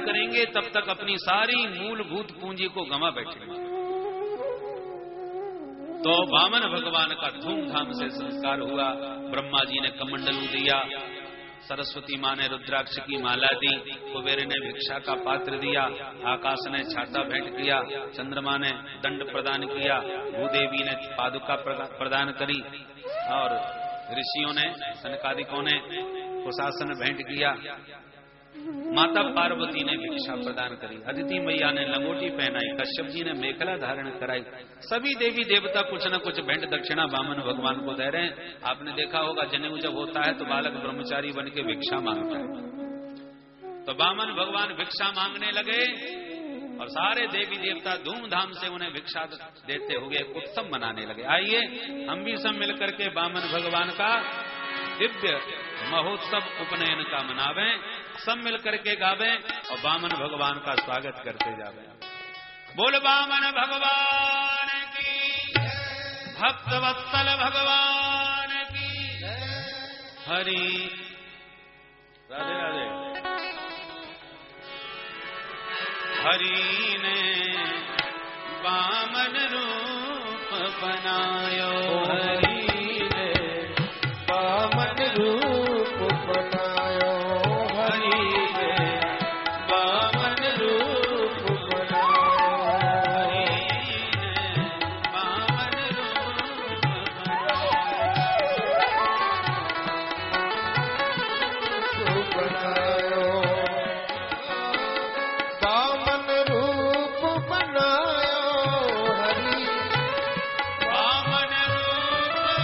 करेंगे तब तक अपनी सारी मूलभूत पूंजी को गंवा बैठेंगे। तो वामन भगवान का धूमधाम से संस्कार हुआ। ब्रह्मा जी ने कमंडलू दिया, सरस्वती मां ने रुद्राक्ष की माला दी, कुबेर ने भिक्षा का पात्र दिया, आकाश ने छाता भेंट किया, चंद्रमा ने दंड प्रदान किया, भूदेवी ने पादुका प्रदान करी और ऋषियों ने, सनकादिकों ने कुशासन भेंट किया। माता पार्वती ने भिक्षा प्रदान करी, अदिति मैया ने लंगोटी पहनाई, कश्यप जी ने मेखला धारण कराई। सभी देवी देवता कुछ न कुछ भेंट दक्षिणा वामन भगवान को दे रहे हैं। आपने देखा होगा जनेऊ जब होता है तो बालक ब्रह्मचारी बन के भिक्षा मांगता है। तो वामन भगवान भिक्षा मांगने लगे और सारे देवी देवता धूमधाम से उन्हें भिक्षा देते हुए उत्सव मनाने लगे। आइए हम भी सब मिलकर के वामन भगवान का दिव्य महोत्सव उपनयन का मनावें, सब मिलकर के गावें और वामन भगवान का स्वागत करते जावें। बोल वामन भगवान की, भक्त वत्सल भगवान की हरि। राधे राधे। हरि ने वामन रूप बनायो, हरि ने वामन रूप बनायो, हरि ने वामन रूप बनायो, हरि ने वामन रूप बनायो, वामन रूप बनायो, हरि वामन रूप बनायो,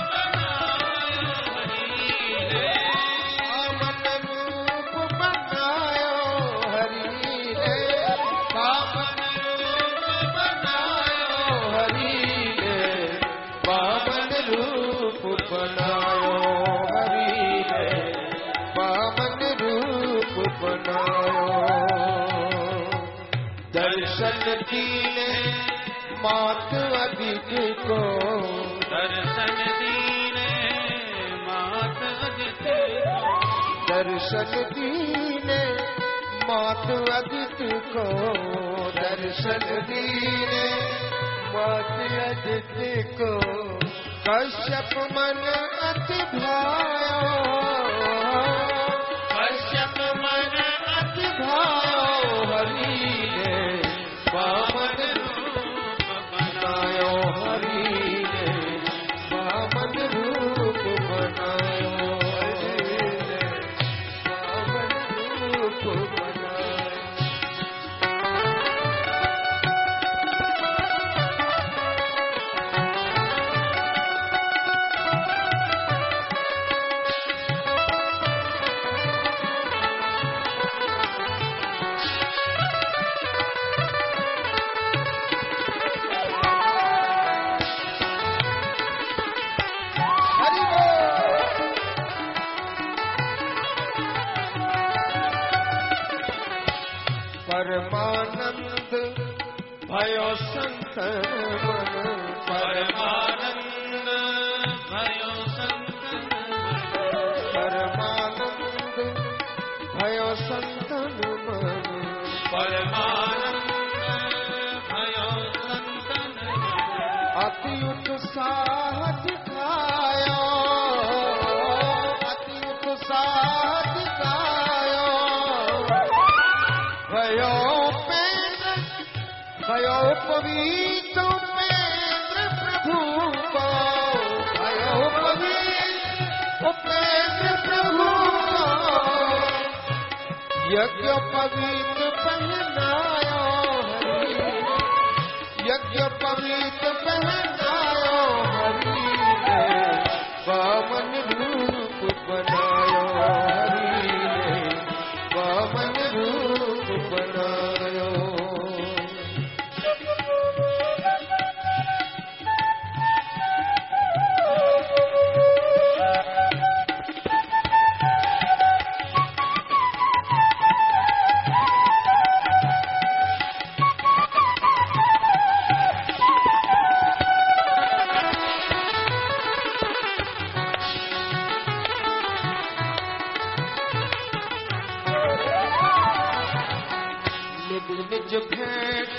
हरि ने वामन रूप बनायो, हरि ने वामन रूप बनायो, हरि ने वामन रूप बनायो, हरि ने वामन रूप बनायो। दर्शन दीने मात अदित को, दर्शन दीने मात अदित को, दर्शन दीने मात अदित को, दर्शन दीने मात अदित को। कश्यप मन अति भायो, कश्यप मन अति भायो, हरि ने वामन रूप बनायो, हरि ने वामन रूप बनायो, हरि ने वामन रूप बनायो। परमानंद भयो संतन मन, परमानंद भयो संतन मन, परमानंद भयो संतन मन, परमानंद भयो संतन मन। अति उत्साह दिखायो, अति उत्साह दिखायो, भयो भयो पवित्र उपेंद्र प्रभु को, भयो पवित्र उपेंद्र प्रभु को। यज्ञ पवित्र पहनायो, हरि यज्ञ पवित्र पहनायो, हरि ने वामन रूप बनायो, हरि ने वामन रूप बनायो। निज निज भेंट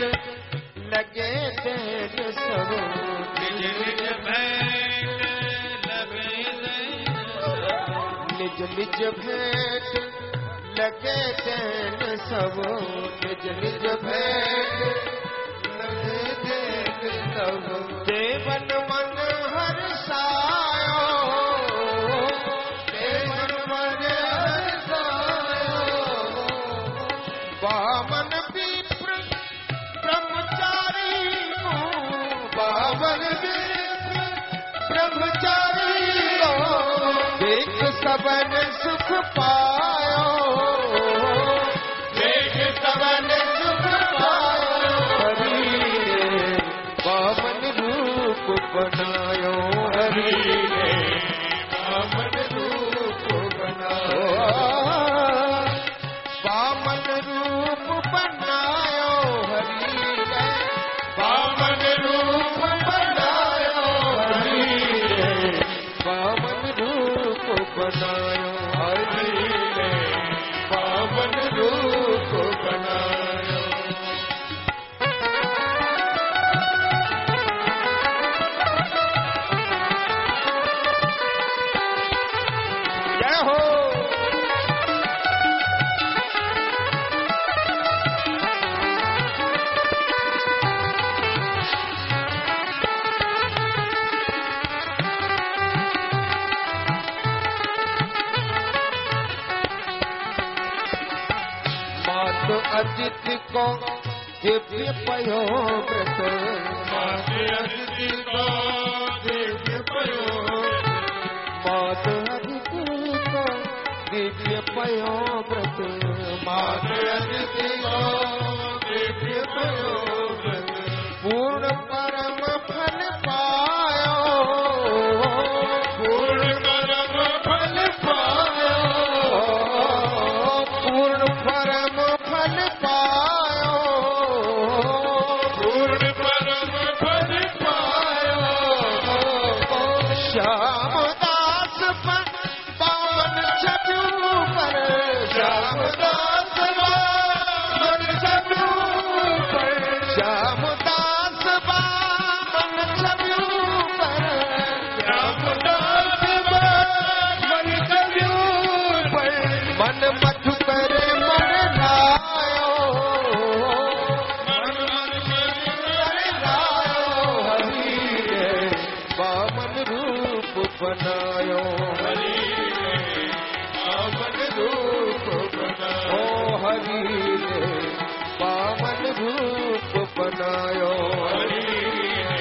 लगे देन सब, निज निज भेंट लगे देन सब, निज निज भेंट लगे देन सब, निज निज भेंट लगे देन सब। देवन मन हर्षायो, देवन मन हर्षायो, बामन विप्र ब्रह्मचारी को, बामन विप्र ब्रह्मचारी को, देख सबन सुख पायो, देख सबन सुख पायो। हरि ने बामन रूप बनायो, हरि ने बामन रूप बनायो, बामन रूप बनायो, हरि ने बामन रूप बनायो, हरि ने बामन रूप बनायो, हरि ने बामन रूप बनायो। जय हो। मात अदिति को दिव्य पयो व्रत, मात अदिति को दिव्य पयो, मात अदिति को दिव्य पयो व्रत, मात अदिति को दिव्य पयो व्रत। पूर्ण परम फल पायो, पूर्ण परम फल पायो, पूर्ण परम फल पायो, पूर्ण परम फल पायो। श्याम दास पर पावन छवि पर, श्याम दास पावन छवि पर, श्याम दास पावन छवि पर, श्याम दास पावन छवि पर। मन मधु करे मन लायो, मन मधु करे लायो, हरि ने बामन रूप बनायो, हरि ने बामन रूप बनायो, हरि ने बामन रूप बनायो, हरि ने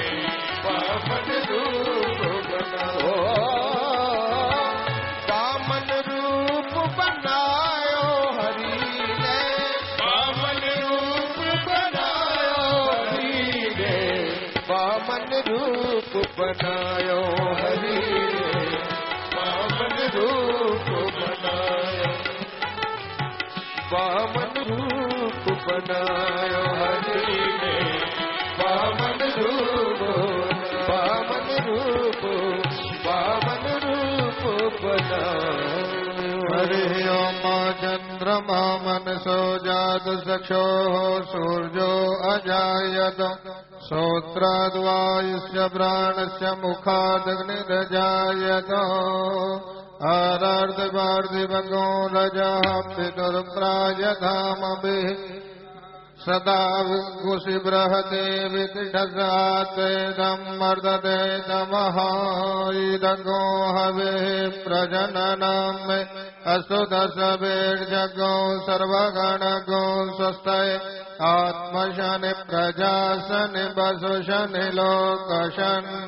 बामन रूप बनायो, बामन रूप बनायो, हरि ने बामन रूप बनायो, हरि ने बामन रूप बनायो, हरि ने बामन रूप बनायो, बामन रूप बनायो, हरि ने बामन रूप, बामन रूप, बामन रूप बनायो। हरि ओम चंद्रमा मनसो जात चक्षुः सूर्यो अजायत, श्रोत्राद्वायुष्य प्राणस्य मुखादग्निरजायत, आरार्धपार्थिवगो रजः पितुर्प्रायधामभिः, सदा विगुषि बृहते वितिष्ठसात्वेदं वर्धते तमः। इदगो हविः प्रजननं मे अस्तु दशभिर्जगो सर्वगणगो स्वस्ति आत्मशनि प्रजाशनि वसुशनि लोकशन्नभयशनि।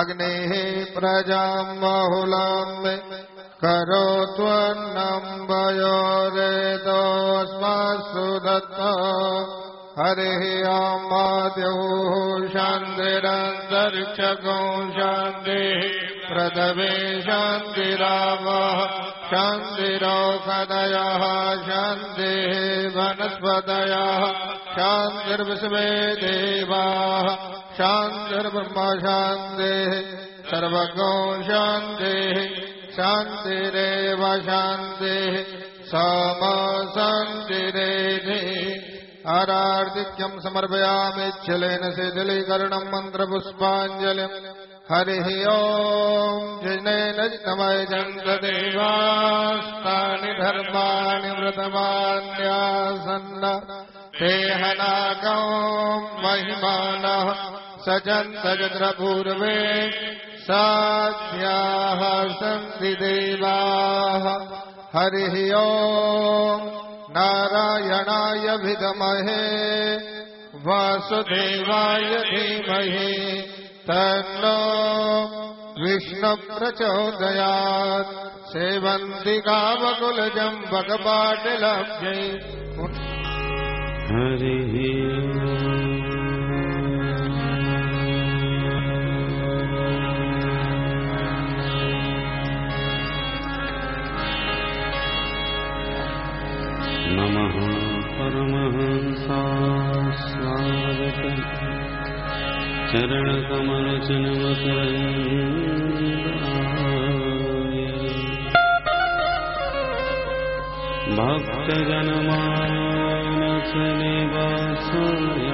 अग्निः प्रजां बहुलां मे करोत्वन्नं वयोरेतोऽस्मासु दत्ता। हरिः ओम् आद्योः शान्तिरन्तरिक्षगो शान्तिः पृथिवी शान्तिरावः शान्तिरोषधयः शान्तिः वनस्पतयः शान्तिर्विश्वे देवाः शान्तिर्ब्रह्म शान्तिः सर्वगो शान्तिः शान्तिरेव शान्तिः समसंचिरेधि आरार्तिक्यं समर्पयामिच्छलेन शिथिलीकरणं मन्त्रपुष्पाञ्जलिम् हरिः ओम् जिनेन नमयजन्त देवास्तानि धर्माणि व्रतमान्यासन्न ते हनागो महिमानः सजन्त जद्रपूर्वे साध्याः सन्ति देवाः हरिः ओम् नारायणाय विद्महे वासुदेवाय धीमहि तन्नो विष्णु प्रचोदयात् सेवन्ति कामकुलजम्बकपाटिलब्धै हरिः नमः परमहंसाय स्वागतम् चरणकमलचनमकरन्दाय भक्तजनमानसनिवासाय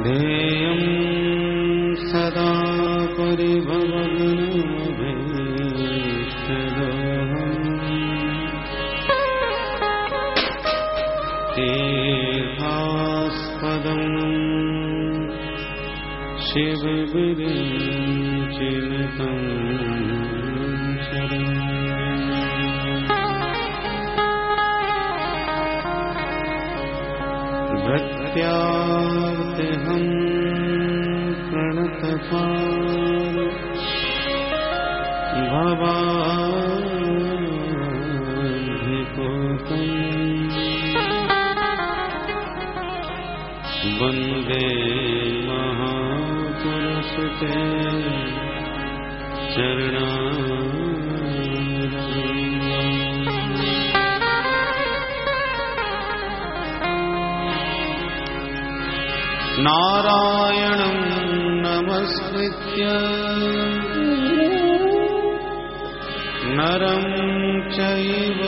ध्येयं सदा परिभवग्नमभीष्टदोहम् तीर्थास्पदं शिवविरिञ्चितं भृत्यार्तिहं प्रणतपाल भवाधिकोतम् वन्दे महापुरुषते नारायणं नमस्कृत्य नरं चैव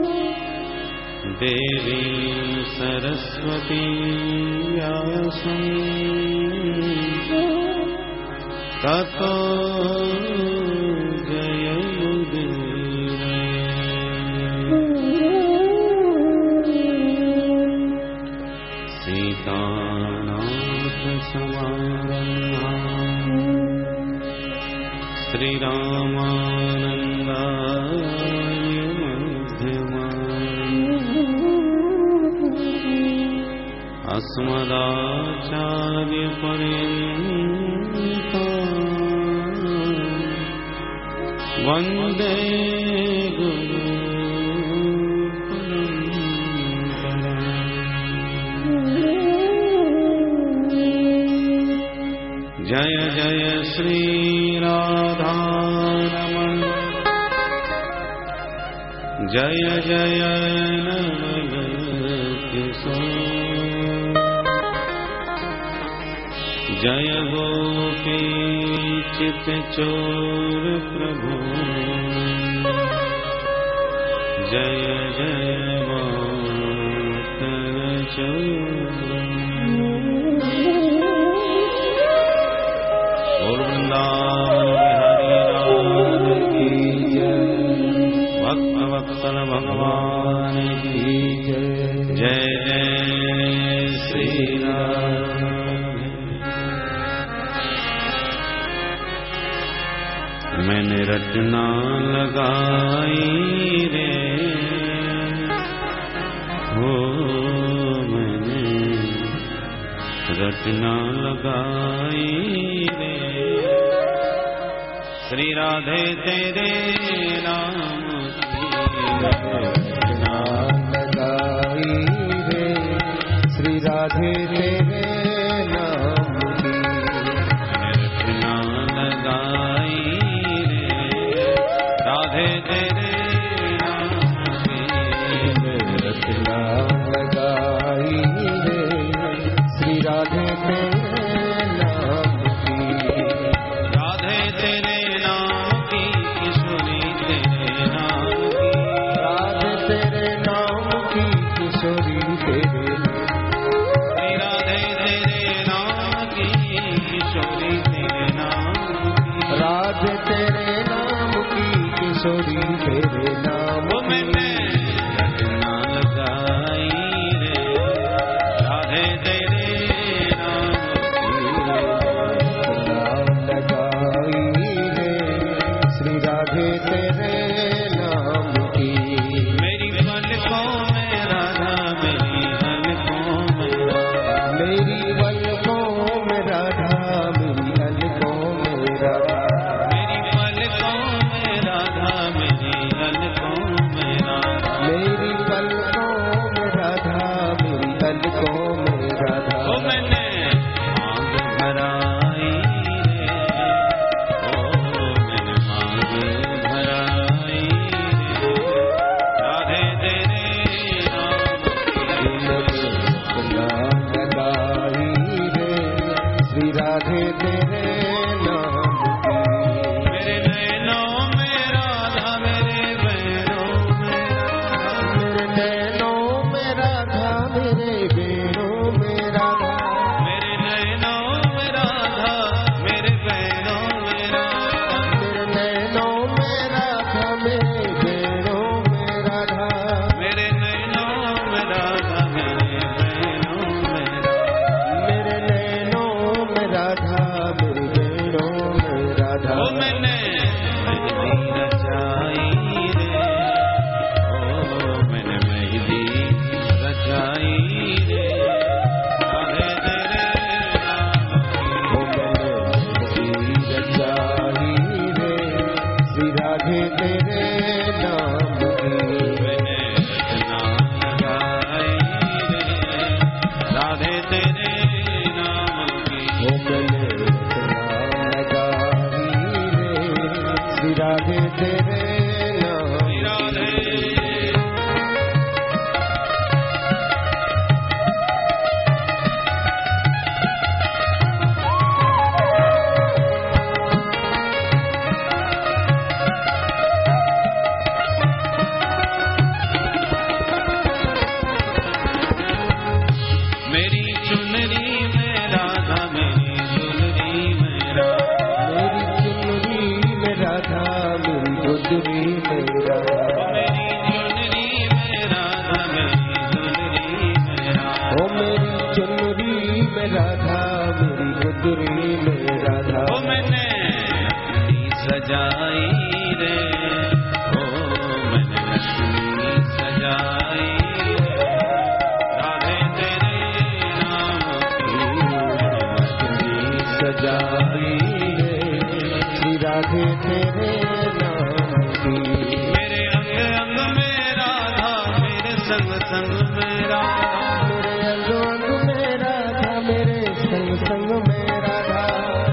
नरोत्तमम् देवी सरस्वती व्यासं ततो श्रीरामानन्दाय मध्यमाम् अस्मदाचार्यपर्यन्ताम् वन्दे गुरु जय जय श्री राधारमण जय जय नवल किशोर जय गोपी चित चोर प्रभु जय जय मातर चोर भक्तवत्सल भगवान की जय जय श्री राम। मैंने रटना लगाई रे हो मैंने रटना लगाई रे श्री राधे तेरे नाम की रटना लगाई रे श्री राधे तेरे नाम की रटना राधे तेरे नाम की किशोरी तेरे नाम वो मैंने रचना लगाई रे राधे तेरे नाम लगाई रे श्री राधे तेरे नाम की। मेरी पलकों में राधा मेरी पलकों में मेरी पलकों में राधा मेरी पलकों में राधा मेरी पलकों में राधा मेरी पलकों में राधा मेरी पलकों में राधा मेरी पलकों में राधा। वो मैंने मांग भराई रे ओ मैंने मांग भराई रे राधे तेरे नाम लगाई रे श्री राधे तेरे नाम की। मेरे नैनों में राधा मेरे बैरों में राधा मेरे नैनों में राधा मेरे बेरों में राधा मेरे नैनों में राधा मेरे बैरों में राधा मेरे नैनों में राधा मेरे बेरों में राधा मेरे नैनों में राधा मेरे बैरों में राधा मेरे नैनों में राधा मेरे बेरों में राधा। वो मैंने मेहंदी रचाई रे ओ मैंने मेहंदी रचाई रे राधे तेरे नाम ओ मैंने मेहंदी रचाई रे श्री राधे तेरे नाम की। मैंने रचना लगाई रे राधे तेरे नाम की ओ मैंने रचना लगाई रे श्री राधे तेरे नाम की। राधे मेरी चुनरी में राधा मेरी चुनरी में राधा मेरी चुनरी में राधा मेरी गुजरी में राधा मेरी चुनरी में राधा मेरी चुनरी में राधा ओ मेरी चुनरी में राधा मेरी गुजरी में राधा। वो मैंने नकली सजाई रे ओ मैंने नकली सजाई रे राधे तेरे नाम की नकली सजाई रे श्री राधे तेरे नाम की। मेरे अंग अंग में राधा मेरे संग संग में राधा मेरे अंग अंग में राधा मेरे संग संग में राधा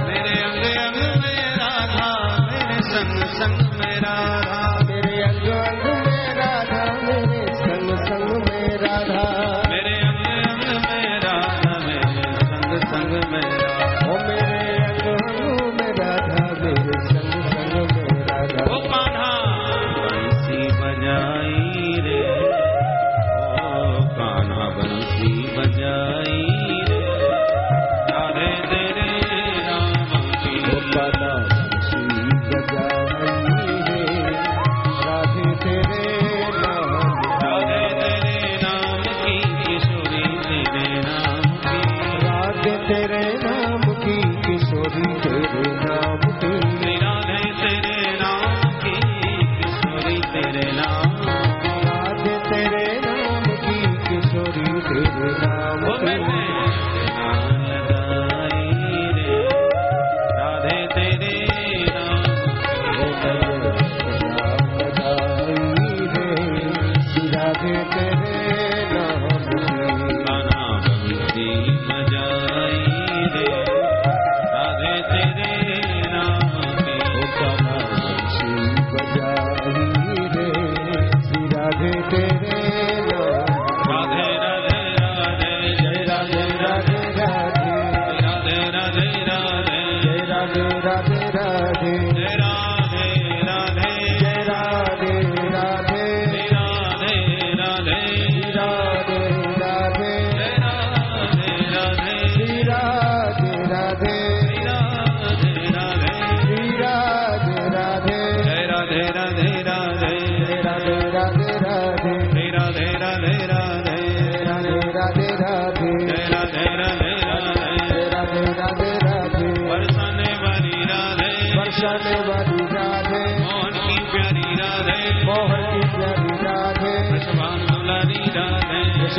मेरे अंग अंग में राधा मेरे संग संग में राधा मेरे अंग अंग में राधा मेरे संग संग में राधा मेरे अंग अंग में राधा मेरे संग संग में राधा ओ मेरे अंग अंग में राधा मेरे संग संग में राधा। वो कान्हा बंसी बजाई रे ओ कान्हा बंसी बजाई रे राधे तेरे नाम की ओ कान्हा बंसी बजाई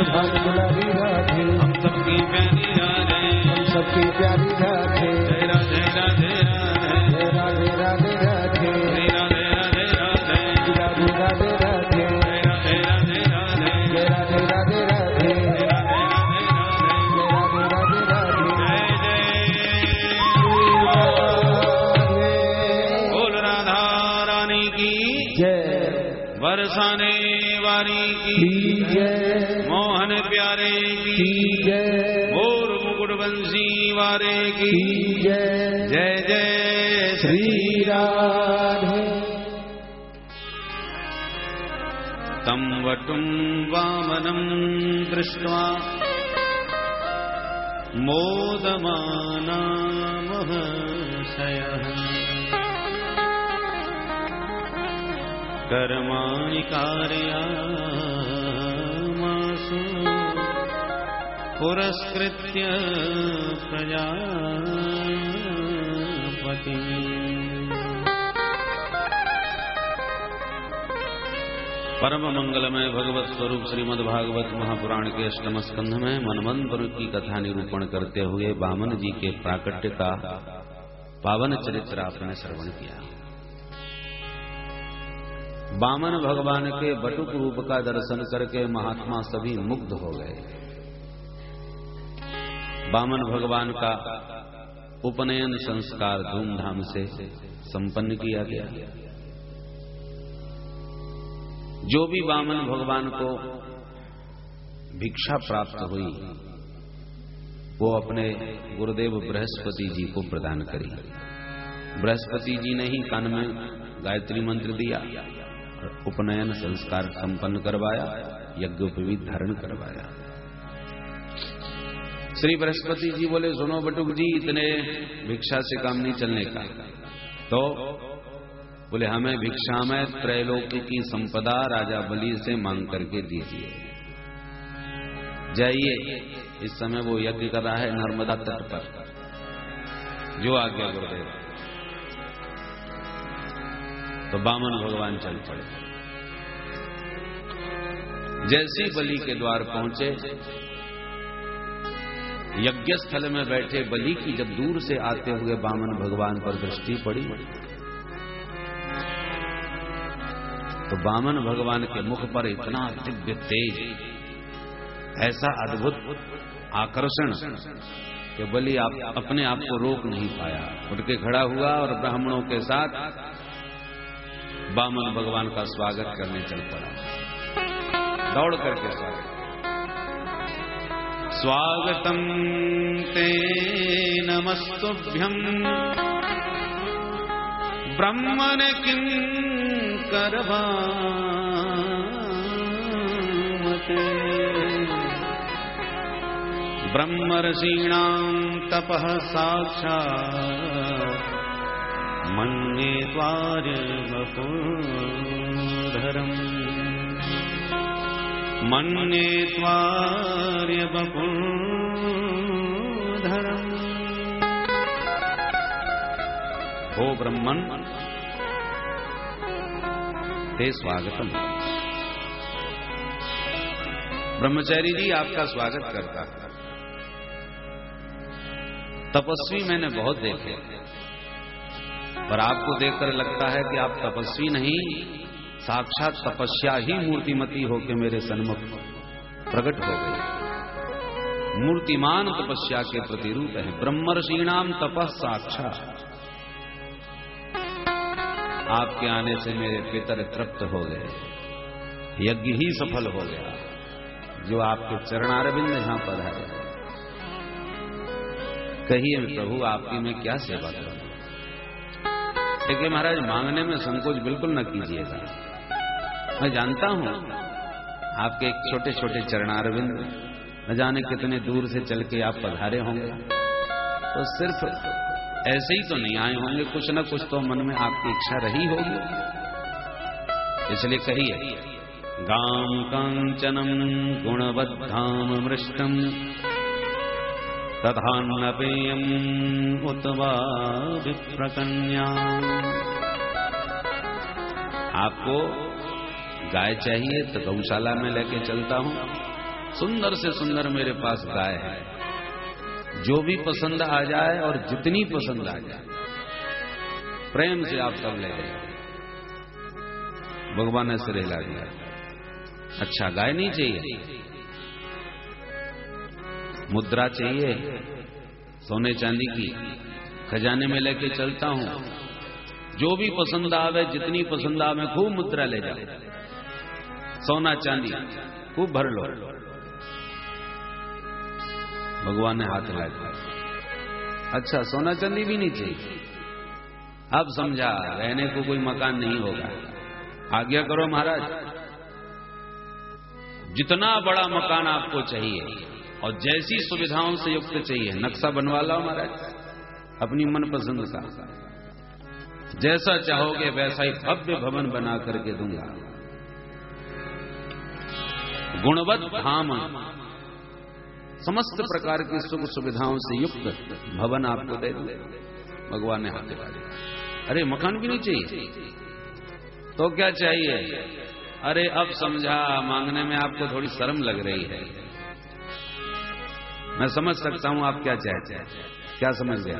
सुभान दुलारी राधे, हम सबकी प्यारी राधे, हम सबकी प्यारी राधे, जय राधे राधे राधे, जय राधे राधे राधे, जय राधे राधे राधे, राधे राधे राधे, जय राधे राधे राधे, जय राधे राधे राधे, जय राधे राधे राधे, जय राधे राधे राधे, जय जय राधे। बोल राधा रानी की जय बरसाने वाली की जय, मोहन प्यारे की जय मोर मुकुट बंसी वारे की जय, जय जय श्री राधे। तं वटुं वामनं दृष्ट्वा मोदमाना महर्षयः कर्माणि कारयामासु पुरस्कृत्य प्रजापतिम्। परम मंगलमय भगवत स्वरूप श्रीमद् भागवत महापुराण के अष्टम स्कंध में मनवंतर की कथा निरूपण करते हुए वामन जी के प्राकट्य का पावन चरित्र आपने श्रवण किया। वामन भगवान के बटुक रूप का दर्शन करके महात्मा सभी मुग्ध हो गए। वामन भगवान का उपनयन संस्कार धूमधाम से संपन्न किया गया। जो भी वामन भगवान को भिक्षा प्राप्त हुई वो अपने गुरुदेव बृहस्पति जी को प्रदान करी। बृहस्पति जी ने ही कान में गायत्री मंत्र दिया, उपनयन संस्कार संपन्न करवाया, यज्ञोपवीत धारण करवाया। श्री बृहस्पति जी बोले, सुनो बटुक जी, इतने भिक्षा से काम नहीं चलने का। तो बोले, हमें भिक्षा में त्रैलोक्य की संपदा राजा बलि से मांग करके दीजिए। जाइए, इस समय वो यज्ञ कर रहा है नर्मदा तट पर, जो आज्ञा गुरुदेव। तो वामन भगवान चल पड़े। जैसे बलि के द्वार पहुंचे, यज्ञ स्थल में बैठे बलि की जब दूर से आते हुए वामन भगवान पर दृष्टि पड़ी तो वामन भगवान के मुख पर इतना दिव्य तेज, ऐसा अद्भुत आकर्षण कि बलि अपने आप को रोक नहीं पाया। उठ के खड़ा हुआ और ब्राह्मणों के साथ वामन भगवान का स्वागत करने चल पड़ा। दौड़ करके स्वागतम ते नमस्तुभ्यं ब्रह्मण किं करवामते ब्रह्मर्षीणां तपः साक्षात् मन्ये त्वार्यवपुर्धरम् मन्ये त्वार्यवपुर्धरम्। हो ब्रह्मन ते स्वागतम। ब्रह्मचारी जी आपका स्वागत करता है। तपस्वी मैंने बहुत देखे, पर आपको देखकर लगता है कि आप तपस्वी नहीं, साक्षात तपस्या ही मूर्तिमती होकर मेरे सन्मुख प्रकट हो गई। मूर्तिमान तपस्या के प्रतिरूप है। ब्रह्मर्षीणाम तपः साक्षात। आपके आने से मेरे पितर तृप्त हो गए, यज्ञ ही सफल हो गया। जो आपके चरणारविंद यहां पर है, कहिए प्रभु आपकी मैं क्या सेवा करूं। देखिए महाराज, मांगने में संकोच बिल्कुल न कीजिएगा। मैं जानता हूं आपके एक छोटे छोटे चरणारविंद, न जाने कितने दूर से चल के आप पधारे होंगे, तो सिर्फ ऐसे ही तो नहीं आए होंगे, कुछ न कुछ तो मन में आपकी इच्छा रही होगी। इसलिए कहिए, गाम कांचनम गुणवद्धाम मृष्टम तथान्नपेयम उतवा विप्रकन्या। आपको गाय चाहिए तो गौशाला में लेके चलता हूं, सुंदर से सुंदर मेरे पास गाय है, जो भी पसंद आ जाए और जितनी पसंद आ जाए प्रेम से आप सब ले जाइए। भगवान ने सिर हिला दिया। अच्छा, गाय नहीं चाहिए, मुद्रा चाहिए सोने चांदी की, खजाने में लेके चलता हूं, जो भी पसंद आवे, जितनी पसंद आवे, खूब मुद्रा ले जाओ, सोना चांदी खूब भर लो। भगवान ने हाथ हिला दिया। अच्छा, सोना चांदी भी नहीं चाहिए। अब समझा, रहने को कोई मकान नहीं होगा। आज्ञा करो महाराज, जितना बड़ा मकान आपको चाहिए और जैसी सुविधाओं से युक्त चाहिए, नक्शा बनवा लो महाराज अपनी मनपसंद का, जैसा चाहोगे वैसा ही भव्य भवन बना करके दूंगा। गुणवत धाम, समस्त प्रकार की सुख सुविधाओं से युक्त भवन आपको दे दूंगा। भगवान ने हाथ दिखा दिया। अरे मकान भी नहीं चाहिए तो क्या चाहिए? अरे अब समझा, मांगने में आपको थोड़ी शर्म लग रही है। मैं समझ सकता हूं आप क्या चाहते हैं। क्या समझ गया?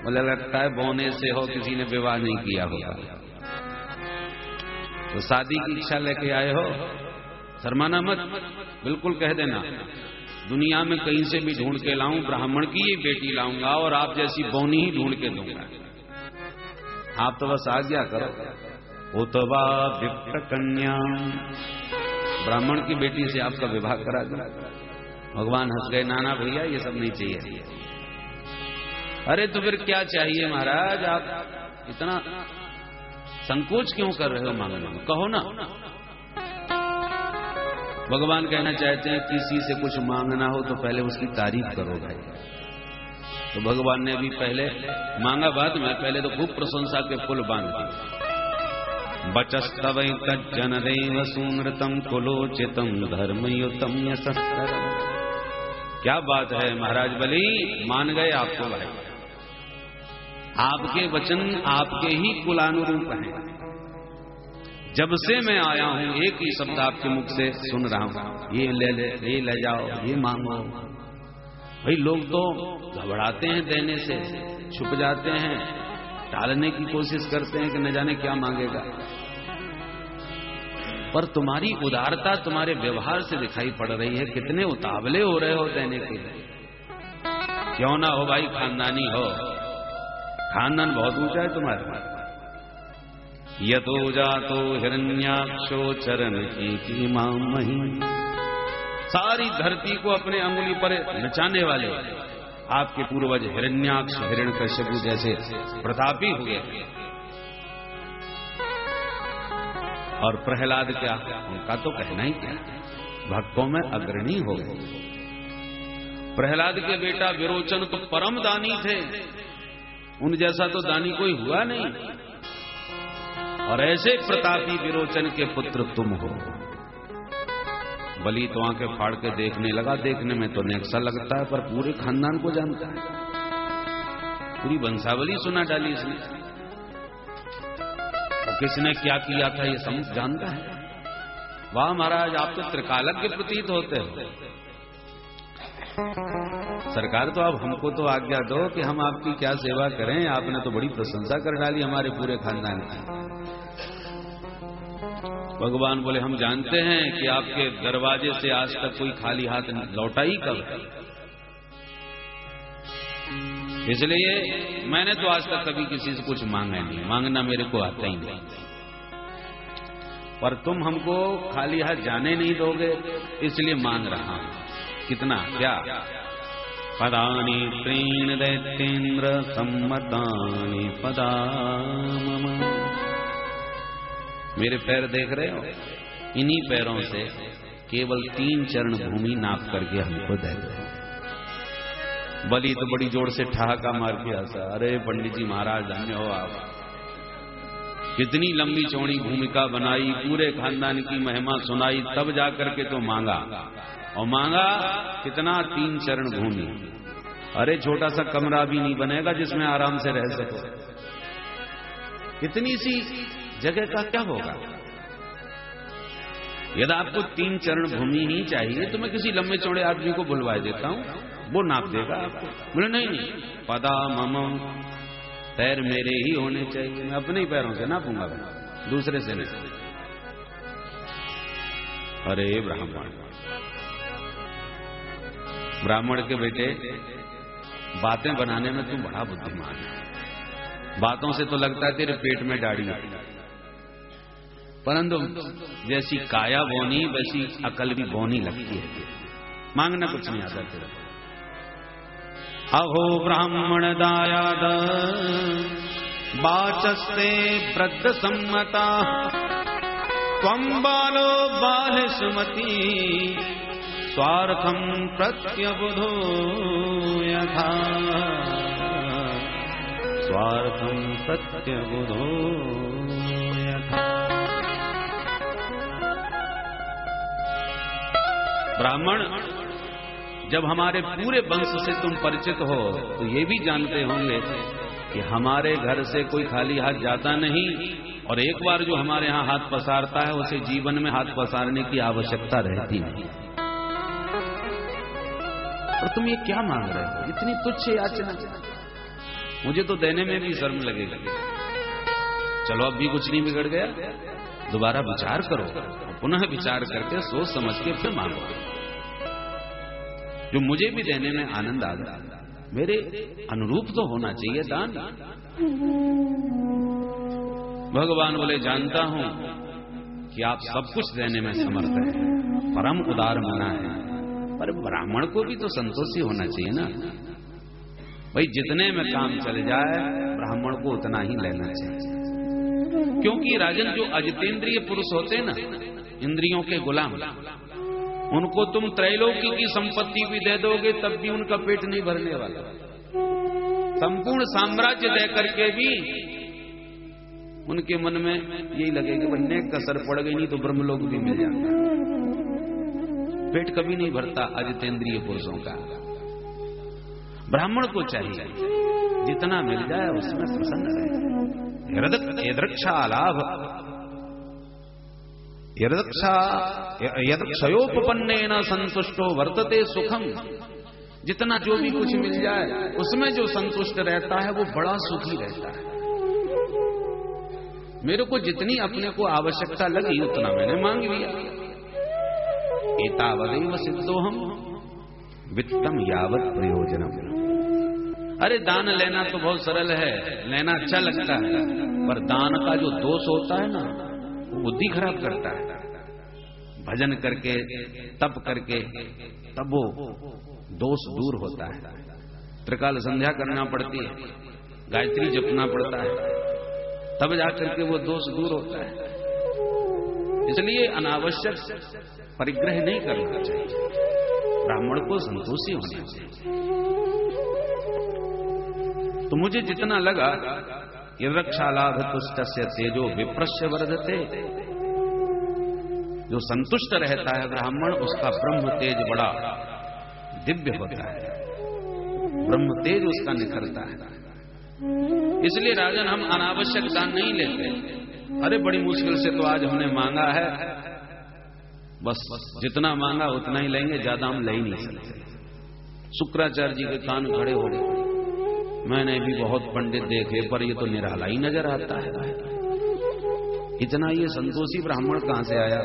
बोले लगता है बोने से हो, किसी ने विवाह नहीं किया होगा, तो शादी की इच्छा लेके आए हो। शर्माना मत, बिल्कुल कह देना दुनिया में कहीं से भी ढूंढ के लाऊं, ब्राह्मण की ही बेटी लाऊंगा और आप जैसी बोनी ही ढूंढ के दूंगा। आप तो बस आज्ञा करो। उतवा विप्र कन्या, ब्राह्मण की बेटी से आपका विवाह करा दूं। भगवान हंस गए। नाना भैया ये सब नहीं चाहिए। अरे तो फिर क्या चाहिए महाराज? आप इतना संकोच क्यों कर रहे हो मांगने में? कहो ना। भगवान कहना चाहते हैं किसी से कुछ मांगना हो तो पहले उसकी तारीफ करो भाई। तो भगवान ने भी पहले मांगा, बाद में पहले तो खूब प्रशंसा के फूल बांध दिए। बचस्तवै तज्जनदेव सुनृतम कुलोचितम धर्मयुतम यशस्तरम। क्या बात है महाराज बलि, मान गए आपको भाई। आपके वचन आपके ही कुलानुरूप हैं। जब से मैं आया हूं एक ही शब्द आपके मुख से सुन रहा हूं, ये ले ले, ये ले जाओ, ये मांगो। भाई लोग तो घबराते हैं देने से, छुप जाते हैं, टालने की कोशिश करते हैं कि न जाने क्या मांगेगा। पर तुम्हारी उदारता तुम्हारे व्यवहार से दिखाई पड़ रही है। कितने उतावले हो रहे हो देने के लिए। क्यों ना हो भाई, खानदानी हो, खानदान बहुत ऊंचा है तुम्हारा। यतो जातो हिरण्याक्षो चरण की मामहि। सारी धरती को अपने अंगुली पर नचाने वाले आपके पूर्वज हिरण्याक्ष, हिरण्यकश्यप जैसे प्रतापी हुए। और प्रहलाद क्या, उनका तो कहना ही क्या, भक्तों में अग्रणी हो गए। प्रहलाद के बेटा विरोचन तो परम दानी थे, उन जैसा तो दानी कोई हुआ नहीं। और ऐसे प्रतापी विरोचन के पुत्र तुम हो। बलि तो आंखें फाड़ के देखने लगा। देखने में तो नेक्सा लगता है, पर पूरे खानदान को जानता है। पूरी वंशावली सुना डाली इसने। तो किसने क्या किया था ये समझ जानता है। वाह महाराज, आप तो त्रिकालज्ञ प्रतीत होते हो। सरकार तो आप हमको तो आज्ञा दो कि हम आपकी क्या सेवा करें। आपने तो बड़ी प्रशंसा कर डाली हमारे पूरे खानदान की। भगवान बोले हम जानते हैं कि आपके दरवाजे से आज तक कोई खाली हाथ लौटा ही कब। इसलिए मैंने तो आज तक कभी किसी से कुछ मांगा नहीं, मांगना मेरे को आता ही नहीं। पर तुम हमको खाली हाथ जाने नहीं दोगे, इसलिए मांग रहा हूं। कितना क्या? पदानि त्रीण दैत्येन्द्र सम्मतानि पदा मम। मेरे पैर देख रहे हो? इन्हीं पैरों से केवल 3 चरण भूमि नाप करके हमको दे दो। बलि तो बड़ी जोर से ठहाका मार के हंसा। अरे पंडित जी महाराज, धन्य हो आप। कितनी लंबी चौड़ी भूमिका बनाई, पूरे खानदान की महिमा सुनाई, तब जाकर के तो मांगा। और मांगा कितना? 3 चरण भूमि। अरे छोटा सा कमरा भी नहीं बनेगा जिसमें आराम से रह सको। इतनी सी जगह का क्या होगा? यदि आपको 3 चरण भूमि ही चाहिए तो मैं किसी लंबे चौड़े आदमी को बुलवा देता हूं, वो नाप देगा आपको। बोले नहीं, पदा मम, पैर मेरे ही होने चाहिए, मैं अपने ही पैरों से नापूंगा, दूसरे से नहीं। अरे ब्राह्मण के बेटे, बातें बनाने में तुम बड़ा बुद्धिमान है। बातों से तो लगता है तेरे पेट में दाढ़ी है, परंतु जैसी काया बोनी वैसी अकल भी बोनी लगती है। मांगना कुछ नहीं आता तेरा। अहो ब्राह्मण दायाद वाचस्ते वृद्ध सम्मता, त्वं बालो बाल सुमति, स्वार्थं प्रत्यबुधो यथा, स्वार्थं प्रत्यबुधो यथा। ब्राह्मण, जब हमारे पूरे वंश से तुम परिचित हो तो ये भी जानते होंगे कि हमारे घर से कोई खाली हाथ जाता नहीं, और एक बार जो हमारे यहाँ हाथ पसारता है उसे जीवन में हाथ पसारने की आवश्यकता रहती नहीं। और तुम ये क्या मांग रहे हो, इतनी तुच्छ याचना? मुझे तो देने में भी शर्म लगेगी। चलो अब भी कुछ नहीं बिगड़ गया, दोबारा विचार करो, पुनः विचार करके सोच समझ के फिर मांगो। जो मुझे भी देने में आनंद आ गया, मेरे अनुरूप तो होना चाहिए दान। भगवान बोले, जानता हूं कि आप सब कुछ देने में समर्थ हैं, परम उदार मना है, पर ब्राह्मण को भी तो संतोषी होना चाहिए ना। भाई जितने में काम चल जाए ब्राह्मण को उतना ही लेना चाहिए, क्योंकि राजन जो अजितेंद्रिय पुरुष होते हैं ना, इंद्रियों के गुलाम, उनको तुम त्रैलोकी की संपत्ति भी दे दोगे तब भी उनका पेट नहीं भरने वाला। संपूर्ण साम्राज्य दे करके भी उनके मन में यही लगेगा भाई नेक कसर पड़ गई, नहीं तो ब्रह्मलोक भी मिल जाता। पेट कभी नहीं भरता अजितेंद्रिय पुरुषों का। ब्राह्मण को चाहिए जितना मिल जाए उसमें प्रसन्न रहे। यदृक्षा लाभ यदक्षयोपपन्नेन संतुष्टो वर्तते सुखम, जितना जो भी कुछ मिल जाए उसमें जो संतुष्ट रहता है वो बड़ा सुखी रहता है। मेरे को जितनी अपने को आवश्यकता लगी उतना मैंने मांग लिया। एतावदेव सिद्धोहम वित्तम यावत् प्रयोजनम। अरे दान लेना तो बहुत सरल है, लेना अच्छा लगता है, पर दान का जो दोष होता है ना वो बुद्धि खराब करता है। भजन करके तप करके तब वो दोष दूर होता है। त्रिकाल संध्या करना पड़ती है, गायत्री जपना पड़ता है, तब जाकर के वो दोष दूर होता है। इसलिए अनावश्यक परिग्रह नहीं करना चाहिए, ब्राह्मण को संतोषी होना चाहिए। तो मुझे जितना लगा कि रक्षालाभ तुष्टस्य तेजो विप्रस्य वर्धते, जो संतुष्ट रहता है ब्राह्मण उसका ब्रह्म तेज बड़ा दिव्य होता है, ब्रह्म तेज उसका निखरता है। इसलिए राजन हम अनावश्यक दान नहीं लेते। अरे बड़ी मुश्किल से तो आज हमने मांगा है, बस जितना मांगा उतना ही लेंगे, ज्यादा हम ले ही नहीं सकते। शुक्राचार्य जी के कान खड़े हो गए। मैंने भी बहुत पंडित देखे पर ये तो निराला ही नजर आता है। इतना ये संतोषी ब्राह्मण कहां से आया?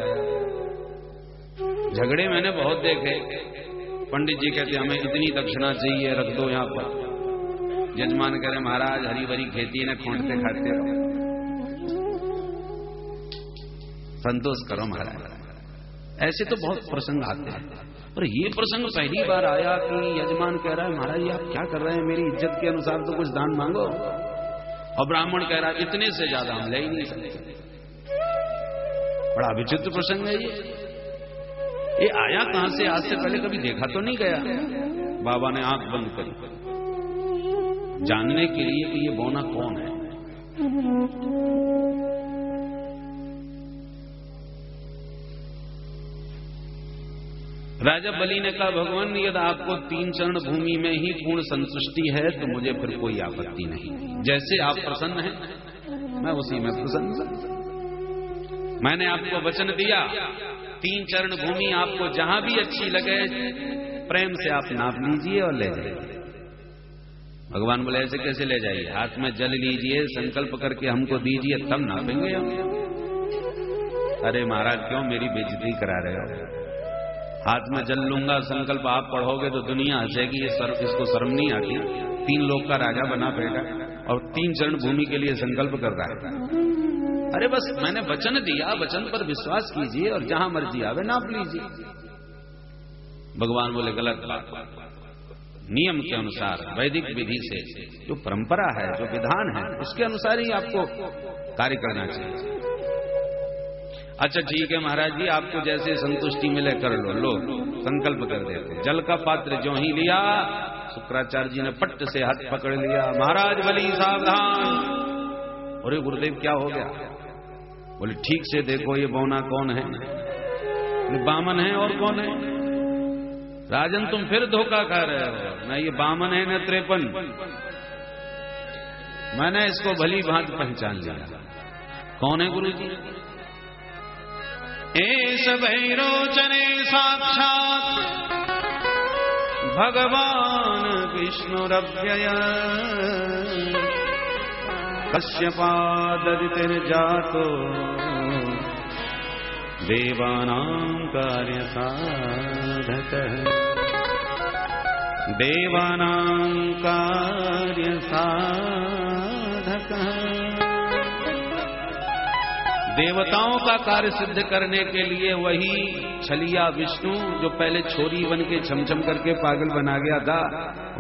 झगड़े मैंने बहुत देखे, पंडित जी कहते हमें इतनी दक्षिणा चाहिए, रख दो यहां पर। यजमान कह रहे महाराज हरी भरी खेती ने खोंटते खाते रहो, संतोष करो महाराज। ऐसे तो बहुत प्रसंग आते हैं, पर ये प्रसंग पहली बार आया कि यजमान कह रहा है महाराज ये आप क्या कर रहे हैं, मेरी इज्जत के अनुसार तो कुछ दान मांगो। और ब्राह्मण कह रहा है इतने से ज्यादा हम ले ही नहीं सकते। बड़ा विचित्र प्रसंग है ये आया कहां से? आज से पहले कभी देखा तो नहीं गया। बाबा ने आंख बंद करी जानने के लिए कि ये बौना कौन है। राजा बलि ने कहा भगवान यदि आपको 3 चरण भूमि में ही पूर्ण संतुष्टि है तो मुझे फिर कोई आपत्ति नहीं। जैसे आप प्रसन्न हैं मैं उसी में प्रसन्न हूं। मैंने आपको वचन दिया 3 चरण भूमि आपको जहां भी अच्छी लगे प्रेम से आप नाप लीजिए और ले जाइए। भगवान बोले ऐसे कैसे ले जाइए? हाथ में जल लीजिए, संकल्प करके हमको दीजिए, तब नापेंगे हम। अरे महाराज क्यों मेरी बेइज्जती करा रहे हो? हाथ में जल लूंगा, संकल्प आप पढ़ोगे तो दुनिया हंसेगी, इसको शर्म नहीं आती? 3 लोग का राजा बना बैठा और 3 चरण भूमि के लिए संकल्प कर रहा है। अरे बस मैंने वचन दिया, वचन पर विश्वास कीजिए और जहां मर्जी आवे नाप लीजिए। भगवान बोले गलत बात। नियम के अनुसार, वैदिक विधि से, जो परंपरा है, जो विधान है, उसके अनुसार ही आपको कार्य करना चाहिए। अच्छा ठीक है महाराज जी, आपको जैसे संतुष्टि मिले कर लो। लो संकल्प कर देते। जल का पात्र जो ही लिया, शुक्राचार्य जी ने पट्ट से हाथ पकड़ लिया। महाराज बलि सावधान। अरे गुरुदेव क्या हो गया? बोले ठीक से देखो ये बौना कौन है? बामन है और कौन है? राजन तुम फिर धोखा खा रहे हो। न ये बामन है न 53। मैंने इसको भली भांति पहचान लिया। कौन है गुरु जी? एस भैरोचने साक्षात भगवान विष्णुरव्यय कश्यपाददितिर्जातो देवानां कार्य साधकः। देवानां कार्य साधकः। देवताओं का कार्य सिद्ध करने के लिए वही छलिया विष्णु जो पहले छोरी बन के छमछम करके पागल बना गया था,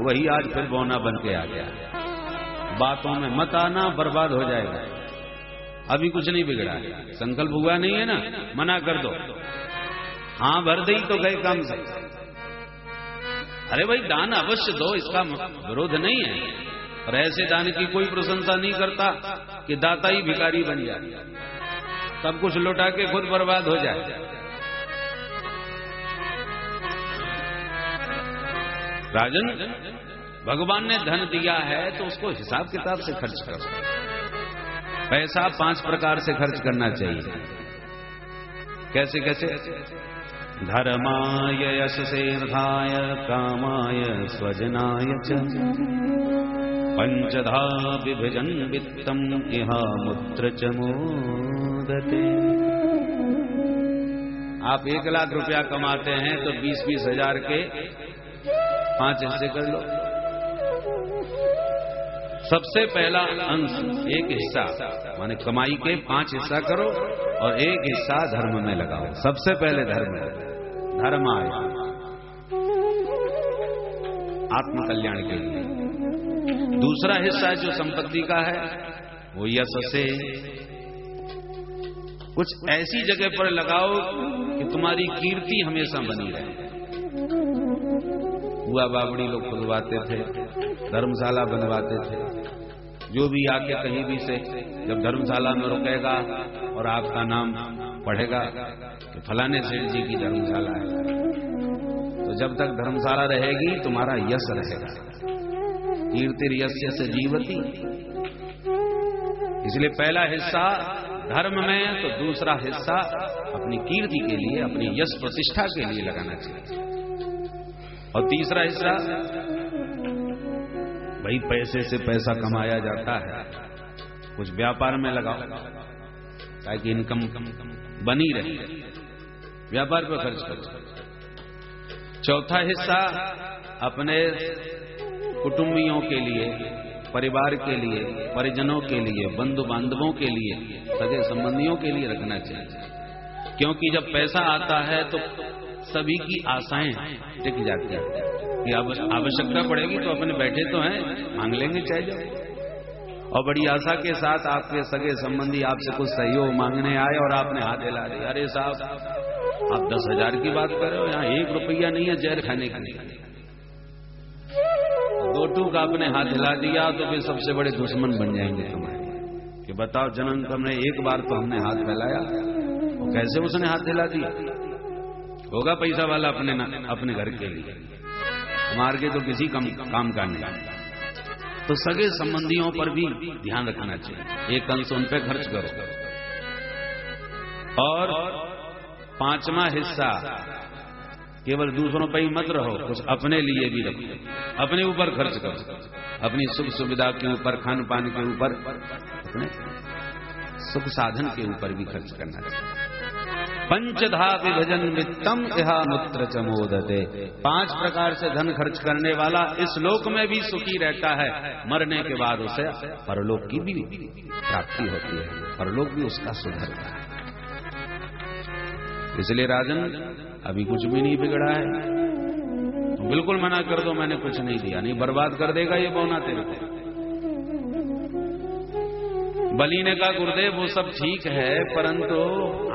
वही आज फिर बौना बन के आ गया। बातों में मत आना, बर्बाद हो जाएगा। अभी कुछ नहीं बिगड़ा है, संकल्प हुआ नहीं है ना, मना कर दो। हाँ भर दी तो गए काम से। अरे भाई दान अवश्य दो, इसका विरोध नहीं है, और ऐसे दान की कोई प्रशंसा नहीं करता कि दाता ही भिखारी बन जाए, सब कुछ लौटा के खुद बर्बाद हो जाए। राजन भगवान ने धन दिया है तो उसको हिसाब किताब से खर्च करो। पैसा 5 प्रकार से खर्च करना चाहिए। कैसे कैसे? धर्माय यशसेर्थाय कामाय स्वजनाय च पंचधा विभजन वित्तम इहा मुत्र च मोदते। आप 1 लाख रुपया कमाते हैं तो 20-20 हजार के 5 हिस्से कर लो। सबसे पहला अंश, 1 हिस्सा माने कमाई के 5 हिस्सा करो और 1 हिस्सा धर्म में लगाओ। सबसे पहले धर्म आया आत्म कल्याण के लिए। दूसरा हिस्सा जो संपत्ति का है वो यश से कुछ ऐसी जगह पर लगाओ कि तुम्हारी कीर्ति हमेशा बनी रहे। बुआ बाबड़ी लोग खुलवाते थे, धर्मशाला बनवाते थे। जो भी आके कहीं भी से जब धर्मशाला में रुकेगा और आपका नाम पढ़ेगा कि फलाने सेठ जी की धर्मशाला है, तो जब तक धर्मशाला रहेगी तुम्हारा यश रहेगा। कीर्तिर्यस्य से जीवति। इसलिए पहला हिस्सा धर्म में तो दूसरा हिस्सा अपनी कीर्ति के लिए, अपनी यश प्रतिष्ठा के लिए लगाना चाहिए। और तीसरा हिस्सा भाई पैसे से पैसा कमाया जाता है, कुछ व्यापार में लगाओ ताकि इनकम बनी रहे, व्यापार पर खर्च करो। चौथा हिस्सा अपने कुटुंबियों के लिए, परिवार के लिए, परिजनों के लिए, बंधु बांधवों के लिए, सगे संबंधियों के लिए रखना चाहिए। क्योंकि जब पैसा आता है तो सभी की आशाएं टिक जाती हैं कि अब आवश्यकता पड़ेगी तो अपने बैठे तो हैं, मांग लेंगे चाहिए। और बड़ी आशा के साथ आपके सगे संबंधी आपसे कुछ सहयोग मांगने आए और आपने हाथ हिला दिया। अरे साहब आप 10,000 की बात कर रहे हो, यहाँ 1 रुपया नहीं है जहर खाने के लिए। 2 टूक आपने हाथ हिला दिया तो वे सबसे बड़े दुश्मन बन जाएंगे तुम्हारे कि बताओ जन्म में 1 बार तो हमने हाथ फैलाया, और कैसे उसने हाथ हिला दिया। होगा पैसा वाला अपने घर के लिए, हमारे के तो किसी काम का नहीं। तो सगे संबंधियों पर भी ध्यान रखना चाहिए, 1 अंश उन पे खर्च करो। और पांचवा हिस्सा केवल दूसरों पर ही मत रहो, कुछ अपने लिए भी रखो, अपने ऊपर खर्च करो, अपनी सुख सुविधा के ऊपर, खान पान के ऊपर, अपने सुख साधन के ऊपर भी खर्च करना चाहिए। पंचधा विभजन वित्तम इहा मुत्र चमोदते। 5 प्रकार से धन खर्च करने वाला इस लोक में भी सुखी रहता है, मरने के बाद उसे परलोक की भी प्राप्ति होती है, परलोक भी उसका सुधरता है। इसलिए राजन अभी कुछ भी नहीं बिगड़ा है, तो बिल्कुल मना कर दो मैंने कुछ नहीं दिया, नहीं बर्बाद कर देगा ये बौना तेरे को। बलि ने कहा गुरुदेव वो सब ठीक है, परंतु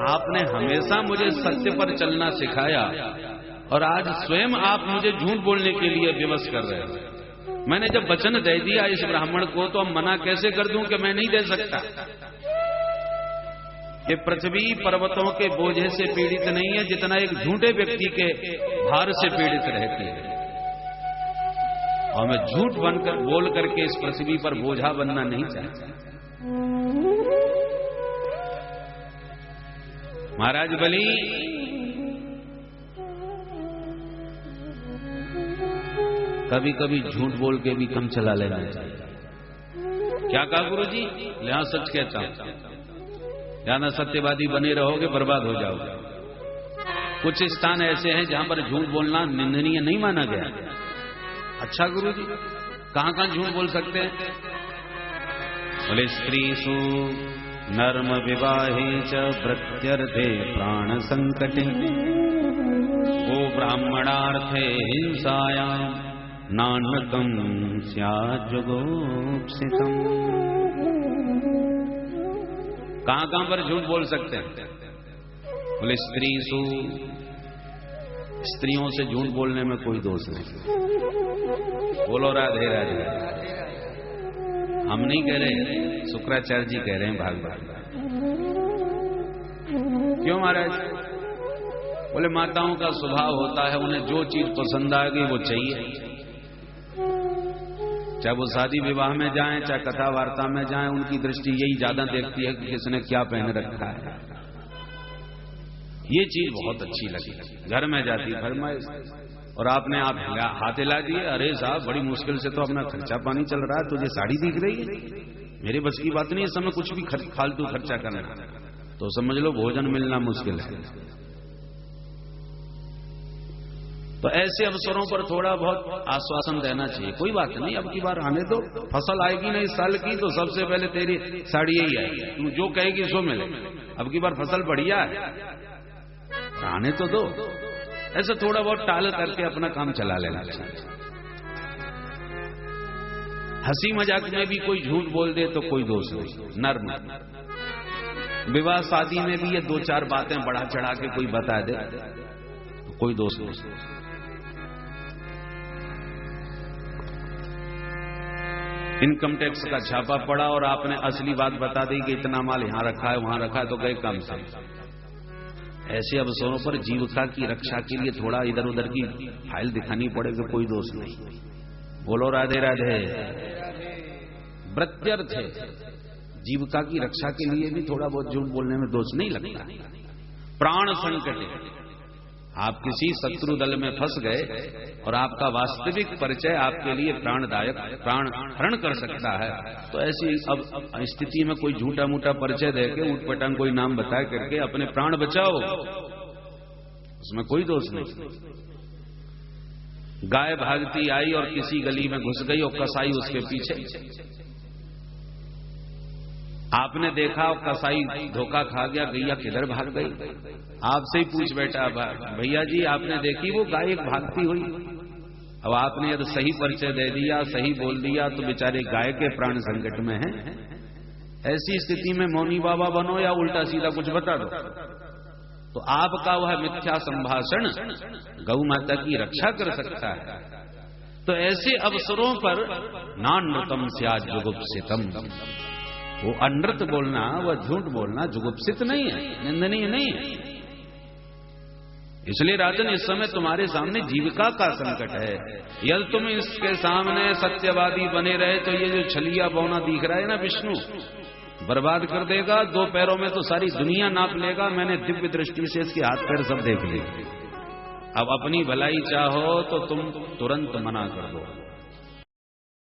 आपने हमेशा मुझे सत्य पर चलना सिखाया और आज स्वयं आप मुझे झूठ बोलने के लिए विवश कर रहे हो। मैंने जब वचन दे दिया इस ब्राह्मण को, तो अब मना कैसे कर दूं कि मैं नहीं दे सकता। ये पृथ्वी पर्वतों के बोझे से पीड़ित नहीं है जितना एक झूठे व्यक्ति के भार से पीड़ित रहती है, और मैं झूठ बनकर बोल करके इस पृथ्वी पर बोझा बनना नहीं चाहता। महाराज बलि कभी कभी झूठ बोल के भी कम चला लेना चाहिए। क्या कहा गुरुजी? यहां सच कहता हूं, ज्यादा सत्यवादी बने रहोगे बर्बाद हो जाओगे। कुछ स्थान ऐसे हैं जहां पर झूठ बोलना निंदनीय नहीं माना गया। अच्छा गुरुजी, कहां कहां झूठ बोल सकते हैं? बोले स्त्रीसु नर्म विवाहे च प्रत्यर्थे प्राण संकटे, वो ब्राह्मणार्थे हिंसायां नानकम स्यात् जुगुप्सितम्। कहां कहां पर झूठ बोल सकते हैं? बोले स्त्रीसु, स्त्रियों से झूठ बोलने में कोई दोष नहीं। बोलो राधे राधे। हम नहीं कह रहे, शुक्राचार्य जी कह रहे हैं भागवत। क्यों महाराज? बोले माताओं का स्वभाव होता है, उन्हें जो चीज पसंद आ गई वो चाहिए। चाहे वो शादी विवाह में जाएं, चाहे कथा वार्ता में जाएं, उनकी दृष्टि यही ज्यादा देखती है कि किसने क्या पहन रखा है। ये चीज बहुत अच्छी लगी। घर में जाती फरमाइश, और आपने आप हाथ हिला दिए, अरे साहब बड़ी मुश्किल से तो अपना खर्चा पानी चल रहा है, तुझे साड़ी दिख रही है? मेरे बस की बात नहीं, इस समय कुछ भी फालतू खर्चा करना, तो समझ लो भोजन मिलना मुश्किल है। तो ऐसे अवसरों पर थोड़ा बहुत आश्वासन देना चाहिए, कोई बात नहीं, अब की बार आने दो, फसल आएगी ना इस साल की, तो सबसे पहले तेरी साड़ी यही आएगी, तू जो कहेगी सो मिले। अब की बार फसल बढ़िया है, आने तो दो। ऐसे थोड़ा बहुत टाल करके अपना काम चला लेना चाहिए। हंसी मजाक में भी कोई झूठ बोल दे तो कोई दोष नहीं, नर्म। विवाह शादी में भी ये 2-4 बातें बढ़ा चढ़ा के कोई बता दे तो कोई दोष नहीं। इनकम टैक्स का छापा पड़ा और आपने असली बात बता दी कि इतना माल यहां रखा है वहां रखा है, तो गए काम से। ऐसे अवसरों पर जीविका की रक्षा के लिए थोड़ा इधर उधर की फाइल दिखानी पड़ेगी, कोई दोष नहीं। बोलो राधे राधे। प्रत्यर्थ है, जीविका की रक्षा के लिए भी थोड़ा बहुत झूठ बोलने में दोष नहीं लगता। प्राण संकट, आप किसी शत्रु दल में फंस गए और आपका वास्तविक परिचय आपके लिए प्राणदायक, प्राण हरण कर सकता है, तो ऐसी अब स्थिति में कोई झूठा मूठा परिचय देके उठपटांग कोई नाम बता करके अपने प्राण बचाओ, उसमें कोई दोष नहीं। गाय भागती आई और किसी गली में घुस गई और कसाई उसके पीछे, आपने देखा और कसाई धोखा खा गया, गैया किधर भाग गई? आपसे ही पूछ बैठा, भैया जी आपने देखी वो गाय भागती हुई? अब आपने यदि सही परिचय दे दिया, सही बोल दिया, तो बेचारे गाय के प्राण संकट में हैं। ऐसी स्थिति में मौनी बाबा बनो या उल्टा सीधा कुछ बता दो, तो आपका वह मिथ्या संभाषण गौ माता की रक्षा कर सकता है। तो ऐसे अवसरों पर नानृतम स्यात् जुगुप्सितम, वो अनृत बोलना, वह झूठ बोलना जुगुप्सित नहीं है, निंदनीय नहीं है। इसलिए राजन इस समय तुम्हारे सामने जीविका का संकट है। यदि तुम इसके सामने सत्यवादी बने रहे तो ये जो छलिया बौना दिख रहा है ना विष्णु, बर्बाद कर देगा। 2 पैरों में तो सारी दुनिया नाप लेगा। मैंने दिव्य दृष्टि से इसके हाथ पैर सब देख लिए। अब अपनी भलाई चाहो तो तुम तुरंत मना कर दो।